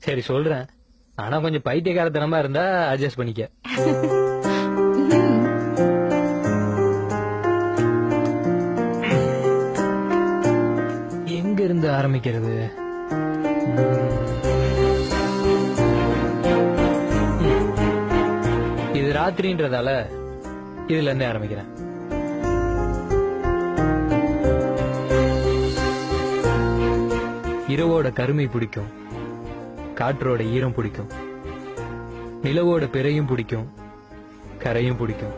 சரி சொல்றேன், ஆனா கொஞ்சம் பைத்தியக்காரத்தனமா இருந்தா அட்ஜஸ்ட் பண்ணிக்க. எங்க இருந்து ஆரம்பிக்கிறது? இது ராத்திரின்றதால இதுல இருந்து ஆரம்பிக்கிறேன். இரவோட கருமை பிடிக்கும், காற்றோட ஈரம் பிடிக்கும், நிலவோட பிறையும் பிடிக்கும், கரையும் பிடிக்கும்.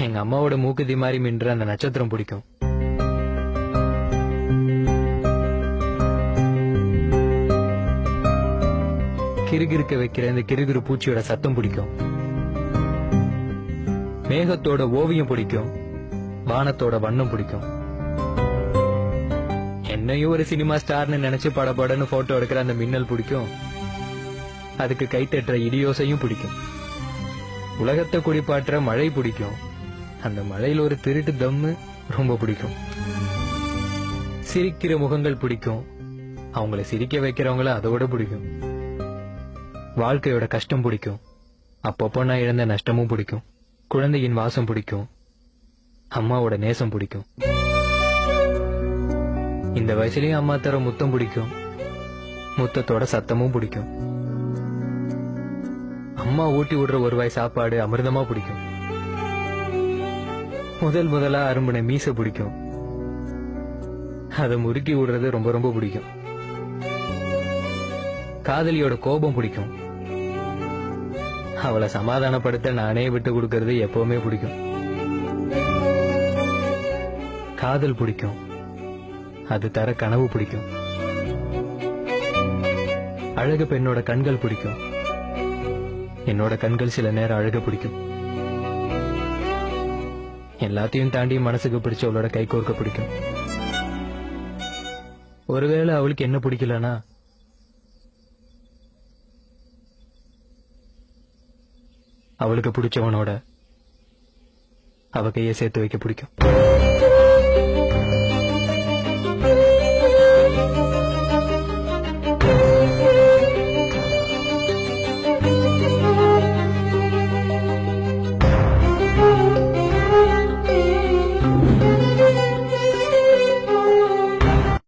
எங்க அம்மாவோட மூக்குத்தி மாதிரி மின்ற அந்த நட்சத்திரம் பிடிக்கும். கிறுகிறுக்க வைக்கிற இந்த கிறுகிறு பூச்சியோட சத்தம் பிடிக்கும். மேகத்தோட ஓவியம் பிடிக்கும், வானத்தோட வண்ணம் பிடிக்கும். என்னையும் ஒரு சினிமா ஸ்டார்னு நினைச்சு படபடன்னு போட்டோ எடுக்கிற அந்த மின்னல் பிடிக்கும். அதுக்கு கைத்தட்டுற இடியோசையும் பிடிக்கும். உலகத்தை குடிப்பாற்ற மழை பிடிக்கும். அந்த மழையில ஒரு திருட்டு தம்மு ரொம்ப பிடிக்கும். சிரிக்கிற முகங்கள் பிடிக்கும். அவங்கள சிரிக்க வைக்கிறவங்கள அதோட பிடிக்கும். வாழ்க்கையோட கஷ்டம் பிடிக்கும். அப்பப்போ நான் இழந்த நஷ்டமும் பிடிக்கும். குழந்தையின் வாசம் பிடிக்கும். அம்மாவோட நேசம் பிடிக்கும். இந்த வயசுலயும் அம்மா தர முத்தம் பிடிக்கும். முத்தத்தோட சத்தமும் பிடிக்கும். அம்மா ஊட்டி விடுற ஒரு வாய் சாப்பாடு அமிர்தமா பிடிக்கும். முதலா அரும்பின மீச பிடிக்கும். அதை முறுக்கி விடுறது ரொம்ப ரொம்ப பிடிக்கும். காதலியோட கோபம் பிடிக்கும். அவளை சமாதானப்படுத்த நானே விட்டு கொடுக்கறது எப்பவுமே பிடிக்கும். காதல் பிடிக்கும். அது தர கனவு பிடிக்கும். அழகு பெண்ணோட கண்கள் பிடிக்கும். என்னோட கண்கள் சில நேரம் அழக பிடிக்கும். எல்லாத்தையும் தாண்டி மனசுக்கு பிடிச்சவளோட கை கோர்க்க பிடிக்கும். ஒருவேளை அவளுக்கு என்ன பிடிக்கலனா அவளுக்கு பிடிச்சவனோட அவ கையை சேர்த்து வைக்க பிடிக்கும்.